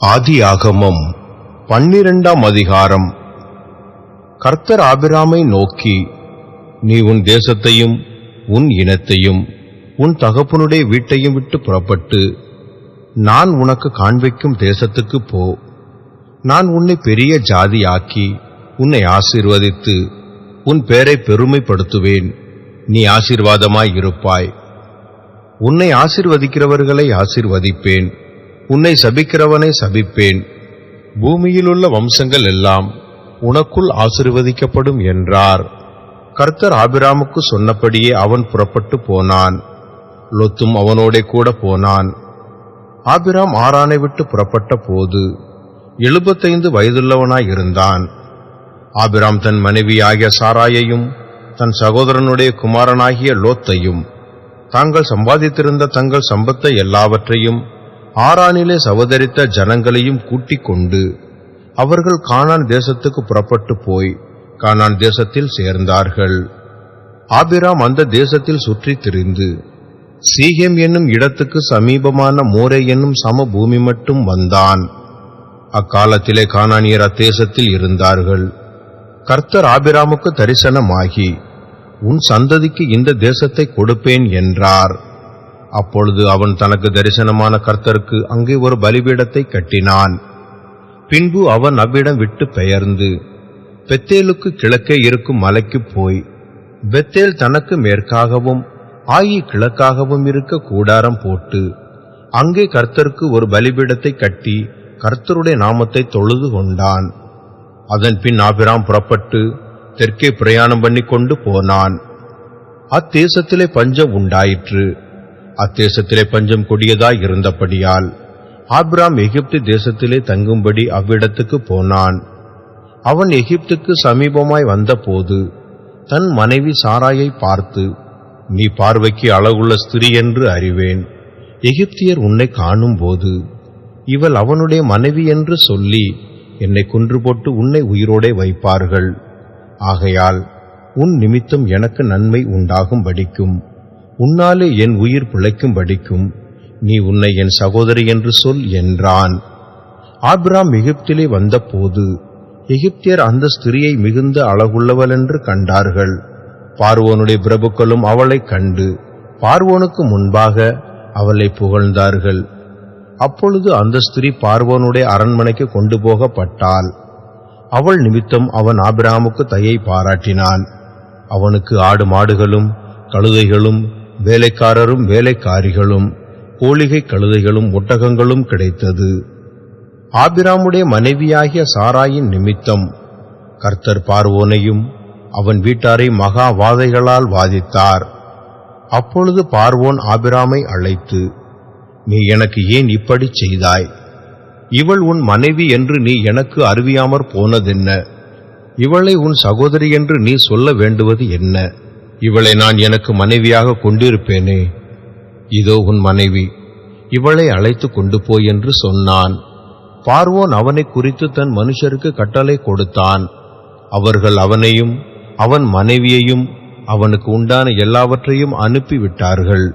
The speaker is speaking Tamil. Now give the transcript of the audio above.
ஆதியாகமம் 12ஆம் அதிகாரம். கர்த்தர் ஆபிராமை நோக்கி, நீ உன் தேசத்தையும் உன் இனத்தையும் உன் தகப்பனுடைய வீட்டையும் விட்டு புறப்பட்டு நான் உனக்கு காண்பிக்கும் தேசத்துக்கு போ. நான் உன்னை பெரிய ஜாதியாக்கி உன்னை ஆசீர்வதித்து உன் பேரை பெருமைப்படுத்துவேன். நீ ஆசீர்வாதமாய் இருப்பாய். உன்னை ஆசீர்வதிக்கிறவர்களை ஆசீர்வதிப்பேன், உன்னை சபிக்கிறவனை சபிப்பேன். பூமியிலுள்ள வம்சங்கள் எல்லாம் உனக்குள் ஆசீர்வதிக்கப்படும் என்றார். கர்த்தர் ஆபிராமுக்கு சொன்னபடியே அவன் புறப்பட்டு போனான். லோத்தும் அவனோட கூட போனான். ஆபிராம் ஆரானை விட்டு புறப்பட்ட போது 75 வயதுள்ளவனாயிருந்தான். ஆபிராம் தன் மனைவியாகிய சாராயையும் தன் சகோதரனுடைய குமாரனாகிய லோத்தையும் தாங்கள் சம்பாதித்திருந்த தங்கள் சம்பத்தை எல்லாவற்றையும் ஆரானிலே சவதரித்த ஜனங்களையும் கூட்டிக் கொண்டு அவர்கள் கானான் தேசத்துக்கு புறப்பட்டு போய் கானான் தேசத்தில் சேர்ந்தார்கள். ஆபிராம் அந்த தேசத்தில் சுற்றித் திரிந்து சீகேம் என்னும் இடத்துக்கு சமீபமான மோரே என்னும் சம பூமி மட்டும் வந்தான். அக்காலத்திலே கானானியர் அத்தேசத்தில் இருந்தார்கள். கர்த்தர் ஆபிராமுக்கு தரிசனமாகி, உன் சந்ததிக்கு இந்த தேசத்தை கொடுப்பேன் என்றார். அப்பொழுது அவன் தனக்கு தரிசனமான கர்த்தருக்கு அங்கே ஒரு பலிபீடத்தை கட்டினான். பின்பு அவன் அவ்விடம் விட்டு பெயர்ந்து பெத்தேலுக்கு கிழக்கே இருக்கும் மலைக்கு போய் பெத்தேல் தனக்கு மேற்காகவும் ஆயி கிழக்காகவும் இருக்க கூடாரம் போட்டு அங்கே கர்த்தருக்கு ஒரு பலிபீடத்தை கட்டி கர்த்தருடைய நாமத்தை தொழுது கொண்டான். அதன் பின் ஆபிராம் புறப்பட்டு தெற்கே பிரயாணம் பண்ணி கொண்டு போனான். அத்தேசத்திலே பஞ்சம் உண்டாயிற்று. அத்தேசத்திலே பஞ்சம் கொடியதாய் இருந்தபடியால் ஆபிராம் எகிப்து தேசத்திலே தங்கும்படி அவ்விடத்துக்கு போனான். அவன் எகிப்துக்கு சமீபமாய் வந்தபோது தன் மனைவி சாராயை பார்த்து, நீ பார்வைக்கு அழகுள்ள ஸ்திரீ என்று அறிவேன். எகிப்தியர் உன்னை காணும் போது இவள் அவனுடைய மனைவி என்று சொல்லி என்னை கொன்று போட்டு உன்னை உயிரோடே வைப்பார்கள். ஆகையால் உன் நிமித்தம் எனக்கு நன்மை உண்டாகும் படிக்கும், உன்னாலே என் உயிர் பிழைக்கும்படிக்கும் நீ உன்னை என் சகோதரி என்று சொல் என்றான். ஆபிராம் எகிப்திலே வந்தபோது எகிப்தியர் அந்த ஸ்திரியை மிகுந்த அழகுள்ளவள் என்று கண்டார்கள். பார்வோனுடைய பிரபுக்களும் அவளை கண்டு பார்வோனுக்கு முன்பாக அவளை புகழ்ந்தார்கள். அப்பொழுது அந்த ஸ்திரீ பார்வோனுடைய அரண்மனைக்கு கொண்டு போகப்பட்டாள். அவள் நிமித்தம் அவன் ஆபிராமுக்கு தயை பாராட்டினான். அவனுக்கு ஆடு மாடுகளும் கழுதைகளும் வேலைக்காரரும் வேலைக்காரிகளும் கோழிகை கழுதைகளும் ஒட்டகங்களும் கிடைத்தது. ஆபிராமுடைய மனைவியாகிய சாராயின் நிமித்தம் கர்த்தர் பார்வோனையும் அவன் வீட்டாரை மகா வாதைகளால் வாதித்தார். அப்பொழுது பார்வோன் ஆபிராமை அழைத்து, நீ எனக்கு ஏன் இப்படி செய்தாய்? இவள் உன் மனைவி என்று நீ எனக்கு அறிவியாமற் போனதென்ன? இவளை உன் சகோதரி என்று நீ சொல்ல வேண்டுவது என்ன? இவளை நான் எனக்கு மனைவியாக கொண்டிருப்பேனே. இதோ உன் மனைவி, இவளை அழைத்து கொண்டு போய் என்று சொன்னான். பார்வோன் அவனை குறித்து தன் மனுஷருக்கு கட்டளை கொடுத்தான். அவர்கள் அவனையும் அவன் மனைவியையும் அவனுக்கு உண்டான எல்லாவற்றையும் அனுப்பிவிட்டார்கள்.